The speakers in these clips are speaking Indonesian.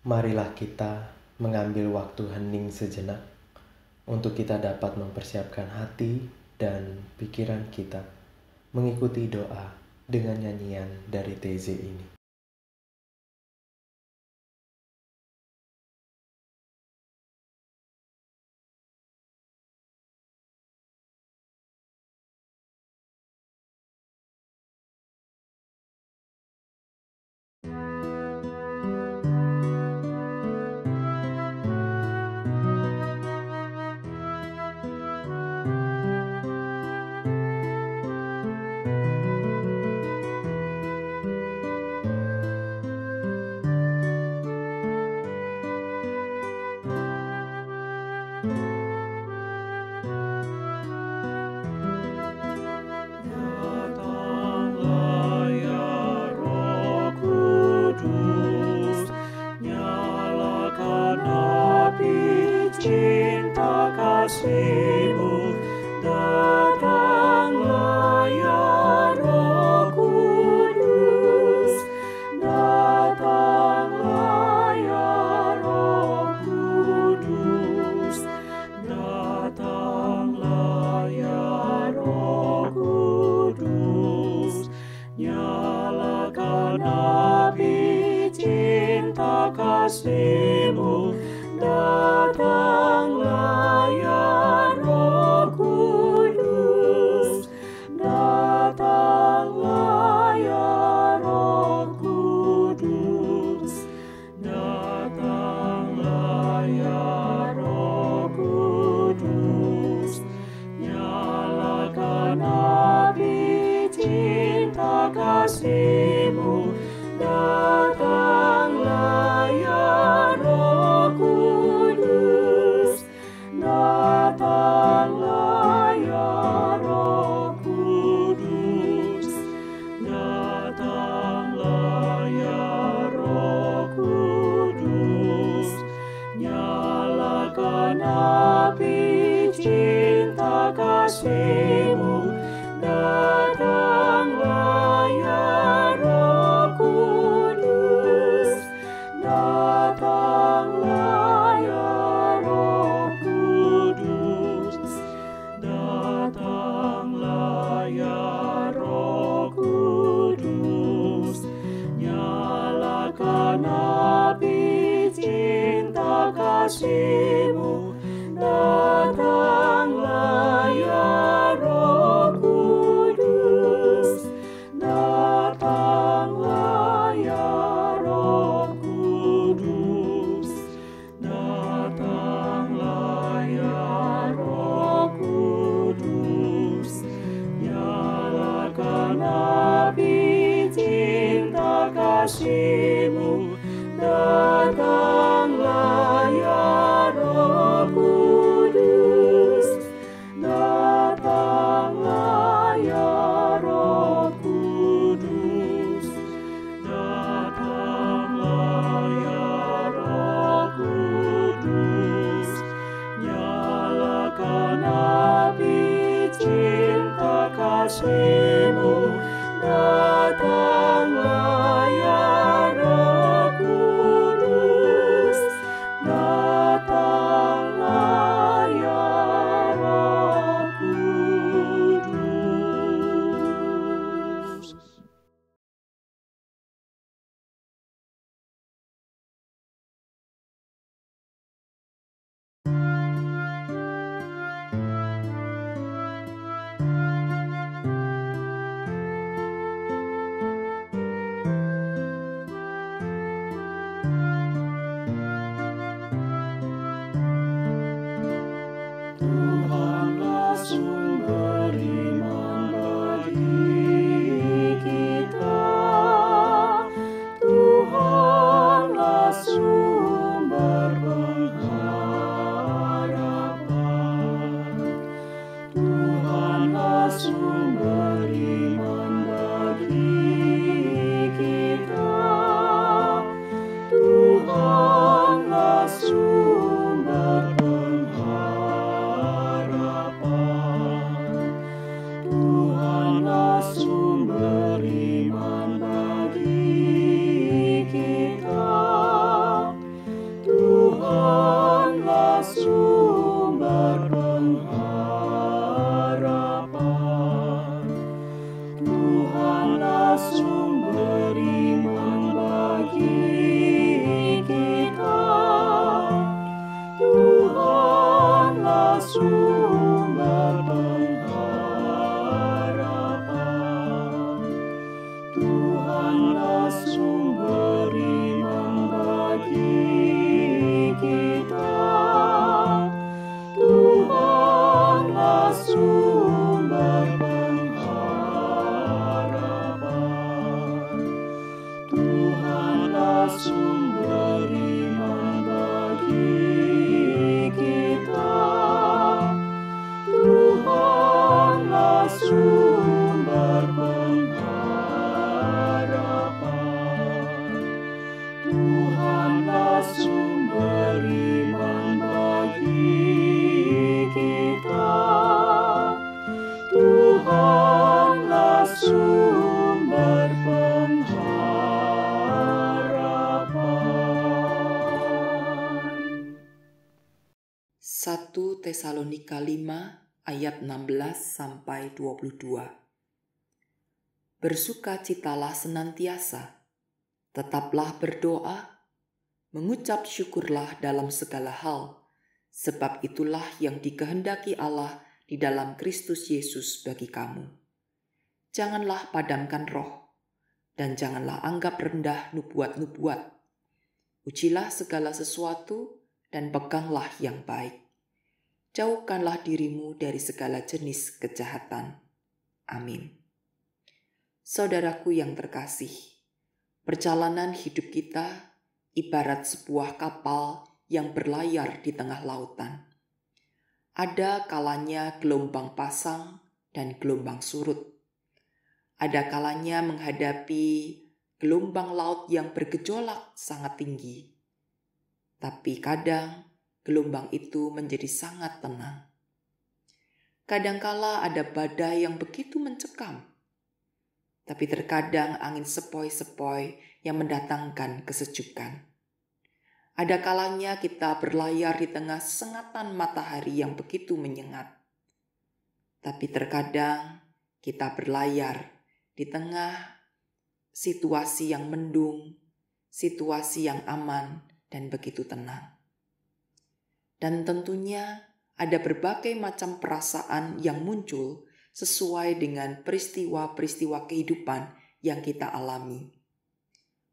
Marilah kita mengambil waktu hening sejenak untuk kita dapat mempersiapkan hati dan pikiran kita mengikuti doa dengan nyanyian dari TZ ini. Datanglah ya Roh Kudus, nyalakan api cinta kasih-Mu. Datanglah ya Roh Kudus, datanglah ya Roh Kudus, datanglah ya Roh Kudus, nyalakan api cinta kasih-Mu. Datanglah ya Roh Kudus, datanglah ya Roh Kudus, datanglah ya Roh Kudus, nyalakan api cinta kasih-Mu. Datanglah ya Roh Kudus, datanglah ya Roh Kudus, datanglah ya Roh Kudus, nyalakan api cinta kasih-Mu. Datanglah ya Roh Kudus, datanglah ya Roh Kudus, datanglah ya Roh Kudus, nyalakan api cinta kasih-Mu. Datanglah ya Roh Kudus, datanglah ya Roh Kudus, datanglah ya Roh Kudus, nyalakan api cinta kasih-Mu. Datanglah ya Roh Kudus, datanglah ya Roh Kudus, datanglah ya Roh Kudus, nyalakan api cinta kasih-Mu. Datanglah ya Roh Kudus, datanglah ya Roh Kudus. Tesalonika 5 ayat 16-22. Bersukacitalah senantiasa, tetaplah berdoa, mengucap syukurlah dalam segala hal, sebab itulah yang dikehendaki Allah di dalam Kristus Yesus bagi kamu. Janganlah padamkan roh, dan janganlah anggap rendah nubuat-nubuat. Ujilah segala sesuatu dan peganglah yang baik. Jauhkanlah dirimu dari segala jenis kejahatan. Amin. Saudaraku yang terkasih, perjalanan hidup kita ibarat sebuah kapal yang berlayar di tengah lautan. Ada kalanya gelombang pasang dan gelombang surut. Ada kalanya menghadapi gelombang laut yang bergejolak sangat tinggi. Tapi kadang gelombang itu menjadi sangat tenang. Kadangkala ada badai yang begitu mencekam. Tapi terkadang angin sepoi-sepoi yang mendatangkan kesejukan. Ada kalanya kita berlayar di tengah sengatan matahari yang begitu menyengat. Tapi terkadang kita berlayar di tengah situasi yang mendung, situasi yang aman dan begitu tenang. Dan tentunya ada berbagai macam perasaan yang muncul sesuai dengan peristiwa-peristiwa kehidupan yang kita alami.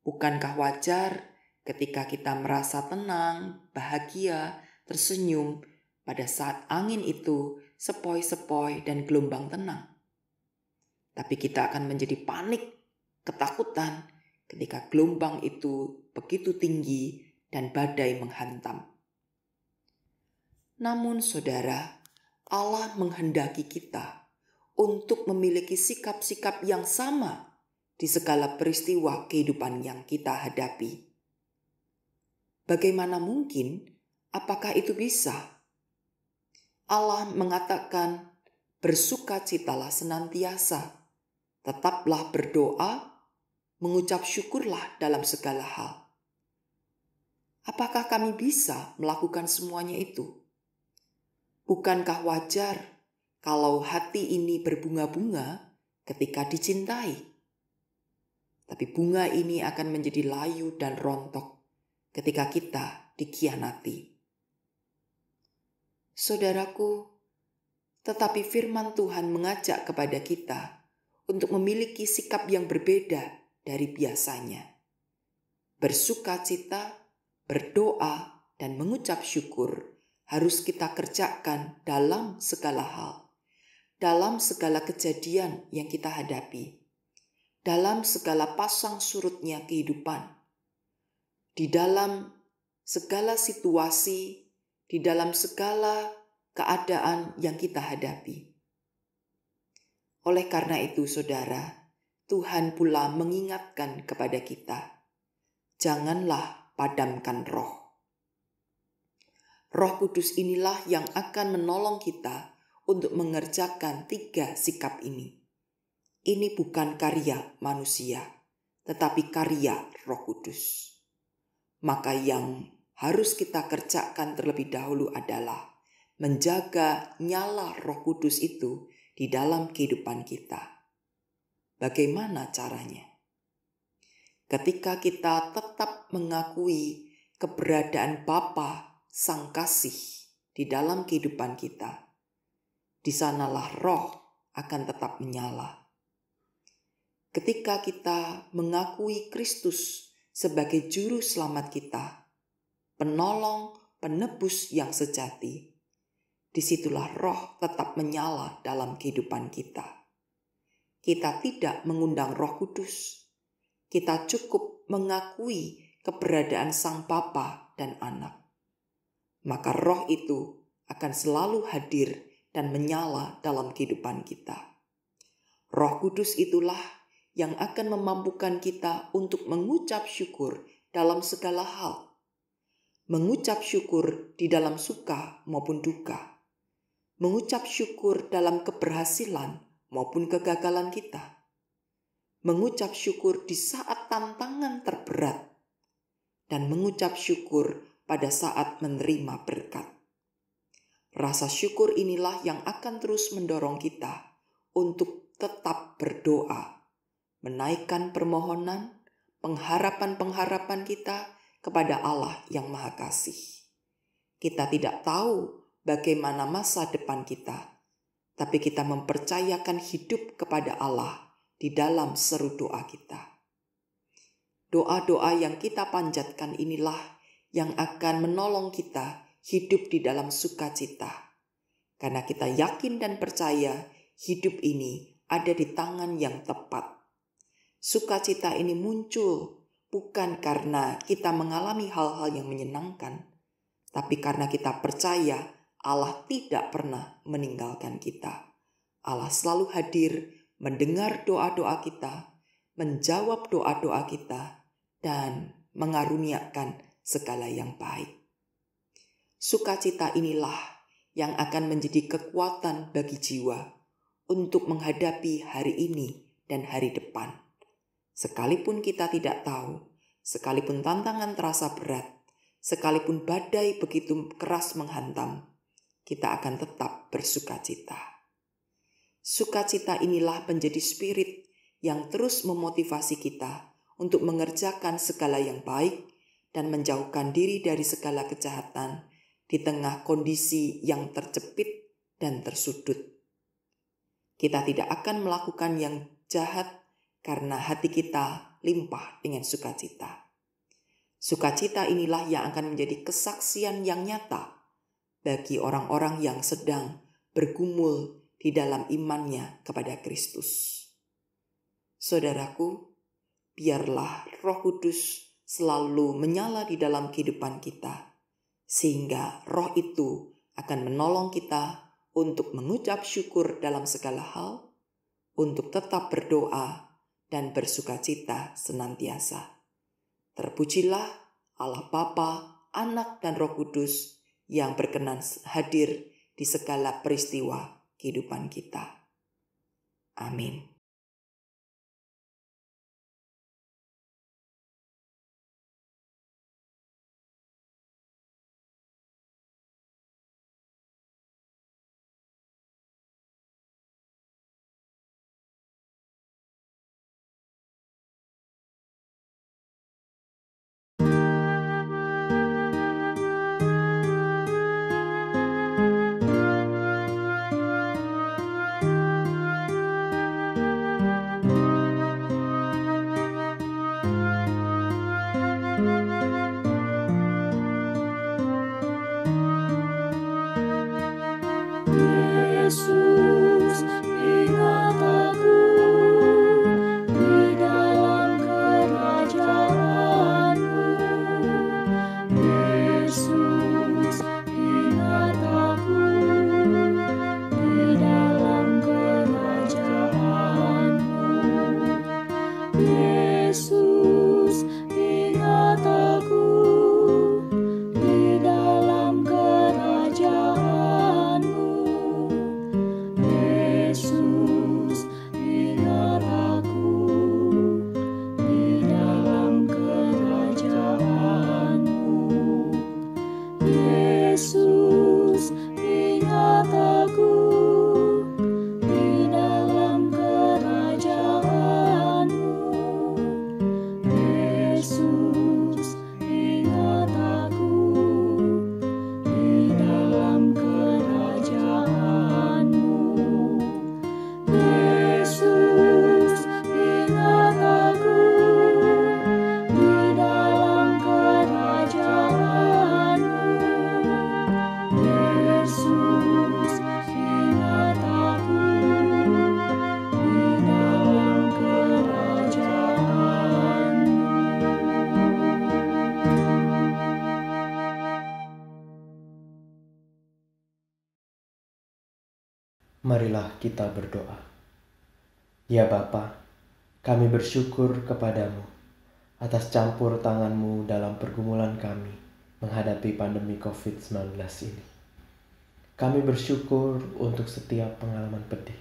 Bukankah wajar ketika kita merasa tenang, bahagia, tersenyum pada saat angin itu sepoi-sepoi dan gelombang tenang? Tapi kita akan menjadi panik, ketakutan ketika gelombang itu begitu tinggi dan badai menghantam. Namun saudara, Allah menghendaki kita untuk memiliki sikap-sikap yang sama di segala peristiwa kehidupan yang kita hadapi. Bagaimana mungkin? Apakah itu bisa? Allah mengatakan, bersukacitalah senantiasa, tetaplah berdoa, mengucap syukurlah dalam segala hal. Apakah kami bisa melakukan semuanya itu? Bukankah wajar kalau hati ini berbunga-bunga ketika dicintai? Tapi bunga ini akan menjadi layu dan rontok ketika kita dikhianati. Saudaraku, tetapi firman Tuhan mengajak kepada kita untuk memiliki sikap yang berbeda dari biasanya. Bersukacita, berdoa, dan mengucap syukur harus kita kerjakan dalam segala hal, dalam segala kejadian yang kita hadapi, dalam segala pasang surutnya kehidupan, di dalam segala situasi, di dalam segala keadaan yang kita hadapi. Oleh karena itu, saudara, Tuhan pula mengingatkan kepada kita, janganlah padamkan roh. Roh Kudus inilah yang akan menolong kita untuk mengerjakan 3 sikap ini. Ini bukan karya manusia, tetapi karya Roh Kudus. Maka yang harus kita kerjakan terlebih dahulu adalah menjaga nyala Roh Kudus itu di dalam kehidupan kita. Bagaimana caranya? Ketika kita tetap mengakui keberadaan Bapa Sang Kasih di dalam kehidupan kita, di sanalah roh akan tetap menyala. Ketika kita mengakui Kristus sebagai juru selamat kita, penolong, penebus yang sejati, disitulah roh tetap menyala dalam kehidupan kita. Kita tidak mengundang Roh Kudus. Kita cukup mengakui keberadaan Sang Bapa dan Anak. Maka roh itu akan selalu hadir dan menyala dalam kehidupan kita. Roh Kudus itulah yang akan memampukan kita untuk mengucap syukur dalam segala hal. Mengucap syukur di dalam suka maupun duka. Mengucap syukur dalam keberhasilan maupun kegagalan kita. Mengucap syukur di saat tantangan terberat. Dan mengucap syukur pada saat menerima berkat. Rasa syukur inilah yang akan terus mendorong kita untuk tetap berdoa, menaikkan permohonan, pengharapan-pengharapan kita kepada Allah yang Maha Kasih. Kita tidak tahu bagaimana masa depan kita, tapi kita mempercayakan hidup kepada Allah di dalam seru doa kita. Doa-doa yang kita panjatkan inilah yang akan menolong kita hidup di dalam sukacita. Karena kita yakin dan percaya hidup ini ada di tangan yang tepat. Sukacita ini muncul bukan karena kita mengalami hal-hal yang menyenangkan, tapi karena kita percaya Allah tidak pernah meninggalkan kita. Allah selalu hadir mendengar doa-doa kita, menjawab doa-doa kita, dan mengaruniakan segala yang baik. Sukacita inilah yang akan menjadi kekuatan bagi jiwa untuk menghadapi hari ini dan hari depan. Sekalipun kita tidak tahu, sekalipun tantangan terasa berat, sekalipun badai begitu keras menghantam, kita akan tetap bersukacita. Sukacita inilah menjadi spirit yang terus memotivasi kita untuk mengerjakan segala yang baik dan menjauhkan diri dari segala kejahatan di tengah kondisi yang terjepit dan tersudut. Kita tidak akan melakukan yang jahat karena hati kita limpah dengan sukacita. Sukacita inilah yang akan menjadi kesaksian yang nyata bagi orang-orang yang sedang bergumul di dalam imannya kepada Kristus. Saudaraku, biarlah Roh Kudus selalu menyala di dalam kehidupan kita, sehingga roh itu akan menolong kita untuk mengucap syukur dalam segala hal, untuk tetap berdoa dan bersukacita senantiasa. Terpujilah Allah Bapa, Anak, dan Roh Kudus yang berkenan hadir di segala peristiwa kehidupan kita. Amin. Yesus, ingat aku di dalam kerajaan-Mu. Yesus, ingat aku di dalam kerajaan-Mu. Yesus, ingat aku di dalam kerajaan-Mu. Yesus, ingat aku di dalam kerajaan-Mu. Yesus, ingat aku di dalam kerajaan-Mu. Yesus, ingat aku di dalam kerajaan-Mu. Yesus, ingat aku di dalam kerajaan-Mu. Yesus, ingat aku di dalam kerajaan-Mu. Marilah kita berdoa. Ya Bapa, kami bersyukur kepadamu atas campur tangan-Mu dalam pergumulan kami menghadapi pandemi COVID-19 ini. Kami bersyukur untuk setiap pengalaman pedih.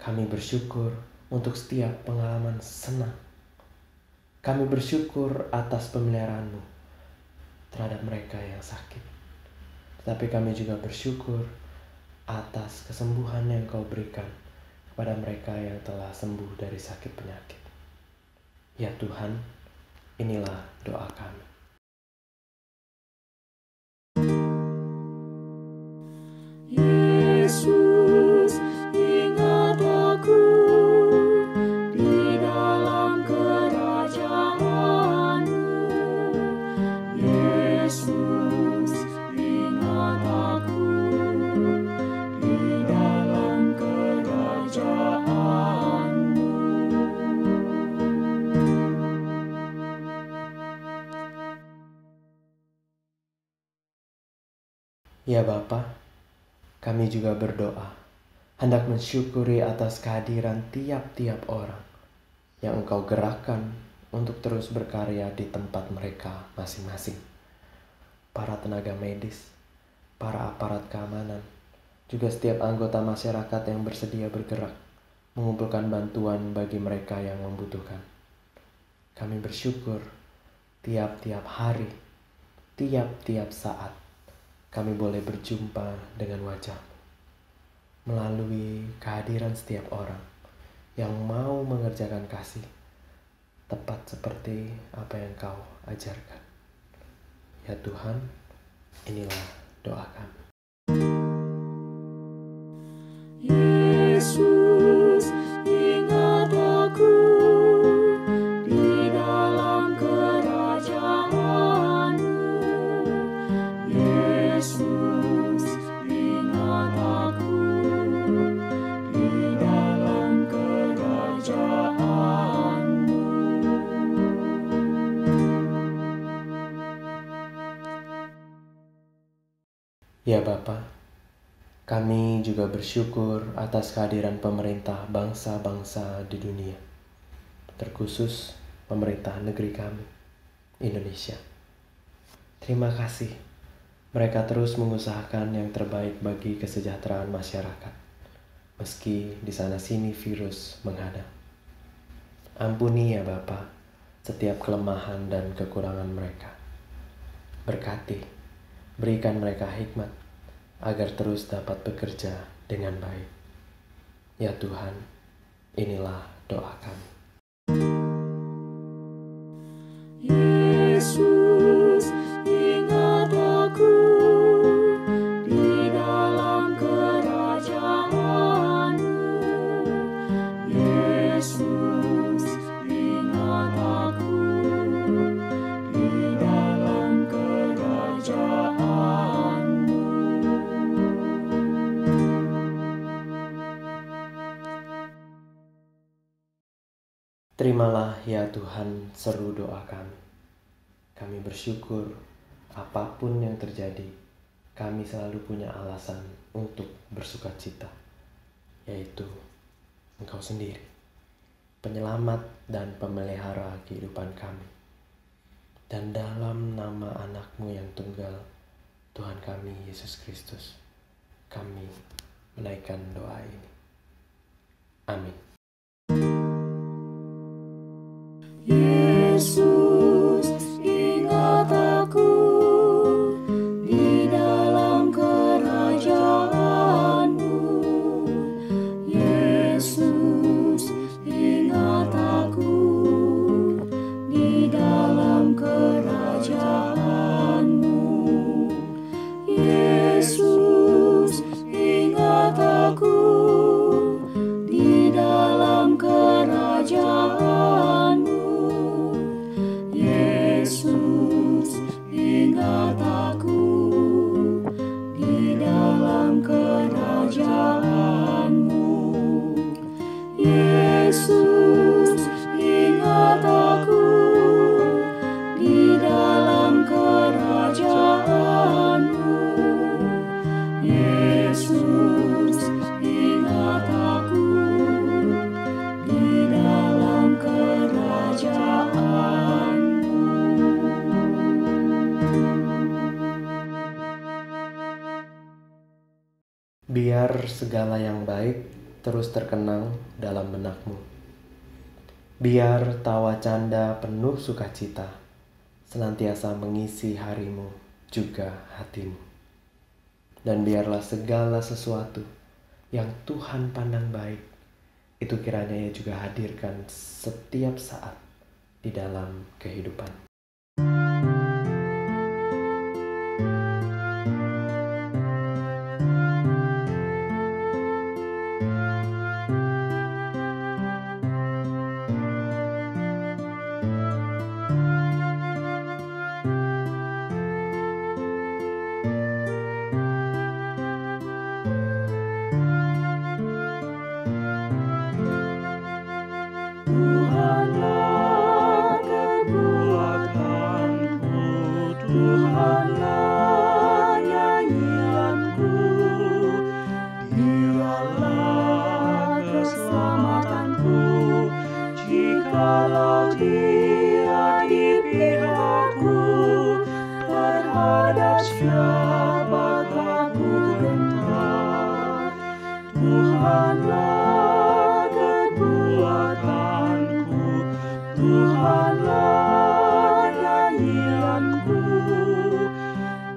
Kami bersyukur untuk setiap pengalaman senang. Kami bersyukur atas pemeliharaan-Mu terhadap mereka yang sakit. Tapi kami juga bersyukur atas kesembuhan yang Kau berikan kepada mereka yang telah sembuh dari sakit penyakit. Ya Tuhan, inilah doa kami. Yesus, ingat aku di dalam kerajaan-Mu. Yesus, ingat aku di dalam kerajaan-Mu. Ya Bapa, kami juga berdoa, hendak mensyukuri atas kehadiran tiap-tiap orang yang Engkau gerakkan untuk terus berkarya di tempat mereka masing-masing. Para tenaga medis, para aparat keamanan, juga setiap anggota masyarakat yang bersedia bergerak, mengumpulkan bantuan bagi mereka yang membutuhkan. Kami bersyukur tiap-tiap hari, tiap-tiap saat, kami boleh berjumpa dengan wajah-Mu melalui kehadiran setiap orang yang mau mengerjakan kasih tepat seperti apa yang Kau ajarkan. Ya Tuhan, inilah doa kami. Yesus, ingat aku di dalam kerajaan-Mu. Yesus, ingat aku di dalam kerajaan-Mu. Ya Bapa, kami juga bersyukur atas kehadiran pemerintah bangsa-bangsa di dunia, terkhusus pemerintah negeri kami, Indonesia. Terima kasih, mereka terus mengusahakan yang terbaik bagi kesejahteraan masyarakat, meski di sana-sini virus menghadang. Ampuni ya Bapa setiap kelemahan dan kekurangan mereka. Berkati, berikan mereka hikmat agar terus dapat bekerja dengan baik. Ya Tuhan, inilah doa kami. Yesus, ingat aku di dalam kerajaan-Mu. Yesus, ingat aku di dalam kerajaan-Mu. Terimalah ya Tuhan seru doa kami. Kami bersyukur apapun yang terjadi, kami selalu punya alasan untuk bersuka cita, yaitu Engkau sendiri, penyelamat dan pemelihara kehidupan kami. Dan dalam nama anak-Mu yang tunggal, Tuhan kami Yesus Kristus, kami menaikkan doa ini. Amin. Yesus, ingat aku di dalam kerajaan-Mu. Yesus, ingat aku di dalam kerajaan-Mu. Yesus, ingat aku di dalam kerajaan-Mu. Yesus, ingat aku di dalam kerajaan-Mu. Yesus, ingat aku di dalam kerajaan-Mu. Yesus, ingat aku di dalam kerajaan-Mu. Biar segala yang baik terus terkenang dalam benak-Mu. Biar tawa canda penuh sukacita senantiasa mengisi harimu juga hatimu. Dan biarlah segala sesuatu yang Tuhan pandang baik, itu kiranya Ia juga hadirkan setiap saat di dalam kehidupan. Tuhanlah kekuatanku, Tuhanlah nyanyianku, Dialah keselamatanku, jikalau Dia di pihakku, terhadap siapakah ku gentar. Tuhanlah kekuatanku, Tuhanlah nyanyianku,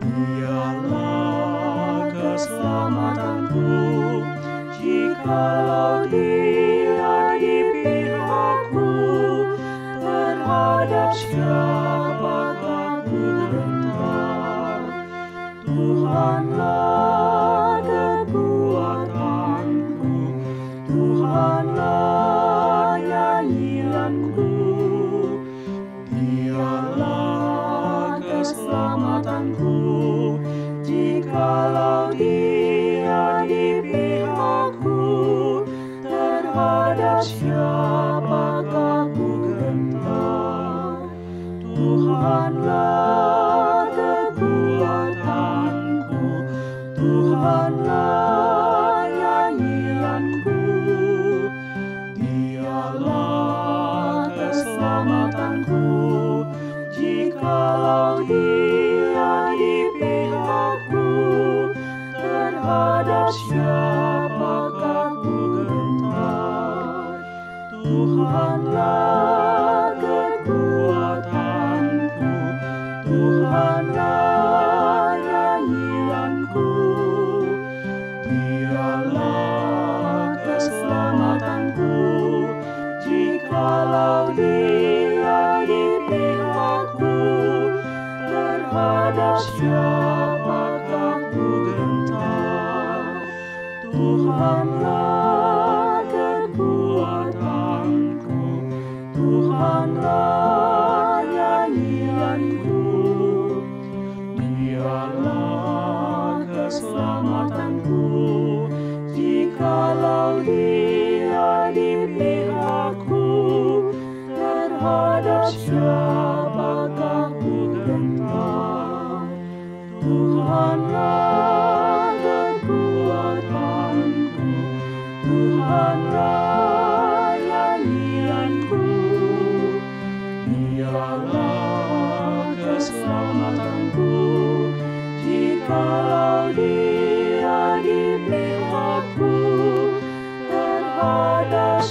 Dialah keselamatanku, jikalau Dia di pihakku, terhadap siapakah ku gentar. Tuhanlah kekuatanku, Tuhanlah nyanyianku, Dialah keselamatanku, jikalau Dia di pihakku, terhadap siapakah ku gentar. Tuhanlah kekuatanku, Tuhanlah nyanyianku, Dialah keselamatanku, jikalau Dia di pihakku, terhadap siapakah ku gentar. Tuhanlah kekuatanku, Tuhanlah nyanyianku, Dialah keselamatanku, jikalau Dia di pihakku, terhadap siapakah ku gentar. Tuhanlah kekuatanku, Tuhanlah nyanyianku, Dialah keselamatanku, jikalau Dia di pihakku, terhadap siapakah ku gentar. Tuhanlah kekuatanku, Tuhanlah nyanyianku, Dialah keselamatanku, jikalau Dia di pihakku, terhadap